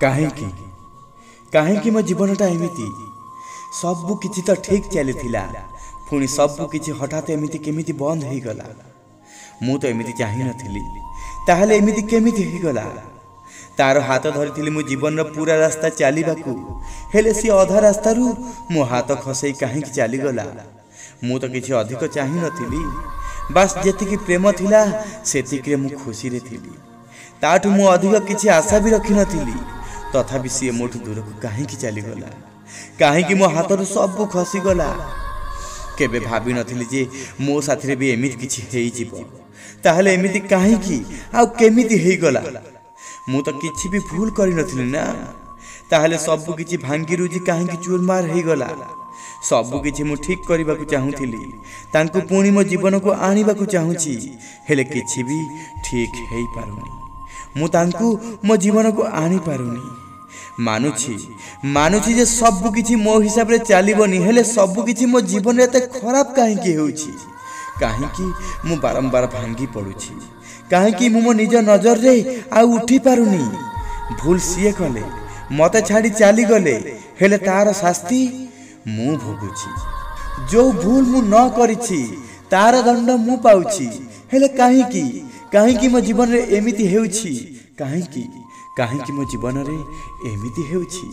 କାହିଁକି କାହିଁକି ମୋ ଜୀବନଟା ଏମିତି? ସବୁ କିଛି ତ ଠିକ୍ ଚାଲିଥିଲା, ପୁଣି ସବୁ କିଛି ହଠାତ୍ ଏମିତି କେମିତି ବନ୍ଦ ହେଇଗଲା? ମୁଁ ତ ଏମିତି ଚାହିଁନଥିଲି, ତାହେଲେ ଏମିତି କେମିତି ହେଇଗଲା? ତାର ହାତ ଧରିଥିଲି ମୁଁ ଜୀବନର ପୁରା ରାସ୍ତା ଚାଲିବାକୁ, ହେଲେ ସିଏ ଅଧା ରାସ୍ତାରୁ ମୋ ହାତ ଖସେଇ କାହିଁକି ଚାଲିଗଲା? ମୁଁ ତ କିଛି ଅଧିକ ଚାହିଁନଥିଲି, ବାସ୍ ଯେତିକି ପ୍ରେମ ଥିଲା ସେତିକିରେ ମୁଁ ଖୁସିରେ ଥିଲି। ତାଠୁ ମୁଁ ଅଧିକ କିଛି ଆଶା ବି ରଖିନଥିଲି। ତଥାପି ସିଏ ମୋଠୁ ଦୂରକୁ କାହିଁକି ଚାଲିଗଲା? କାହିଁକି ମୋ ହାତରୁ ସବୁ ଖସିଗଲା? କେବେ ଭାବିନଥିଲି ଯେ ମୋ ସାଥିରେ ବି ଏମିତି କିଛି ହେଇଯିବ। ତାହେଲେ ଏମିତି କାହିଁକି ଆଉ କେମିତି ହେଇଗଲା? ମୁଁ ତ କିଛି ବି ଭୁଲ କରିନଥିଲି ନା। ତାହେଲେ ସବୁ କିଛି ଭାଙ୍ଗି ରୁଜି କାହିଁକି ଚୁରମାର ହେଇଗଲା? ସବୁ କିଛି ମୁଁ ଠିକ୍ କରିବାକୁ ଚାହୁଁଥିଲି, ତାଙ୍କୁ ପୁଣି ମୋ ଜୀବନକୁ ଆଣିବାକୁ ଚାହୁଁଛି, ହେଲେ କିଛି ବି ଠିକ୍ ହେଇପାରୁନି। ମୁଁ ତାଙ୍କୁ ମୋ ଜୀବନକୁ ଆଣିପାରୁନି। ମାନୁଛି ଯେ ସବୁ କିଛି ମୋ ହିସାବରେ ଚାଲିବନି, ହେଲେ ସବୁ କିଛି ମୋ ଜୀବନରେ ଏତେ ଖରାପ କାହିଁକି ହେଉଛି? କାହିଁକି ମୁଁ ବାରମ୍ବାର ଭାଙ୍ଗି ପଡ଼ୁଛି? କାହିଁକି ମୁଁ ମୋ ନିଜ ନଜରରେ ଆଉ ଉଠି ପାରୁନି? ଭୁଲ ସିଏ କଲେ, ମତେ ଛାଡ଼ି ଚାଲିଗଲେ, ହେଲେ ତାର ଶାସ୍ତି ମୁଁ ଭୋଗୁଛି। ଯୋଉ ଭୁଲ ମୁଁ ନ କରିଛି ତାର ଦଣ୍ଡ ମୁଁ ପାଉଛି, ହେଲେ କାହିଁକି? କାହିଁକି ମୋ ଜୀବନରେ ଏମିତି ହେଉଛି? କାହିଁକି ମୋ ଜୀବନରେ ଏମିତି ହେଉଛି?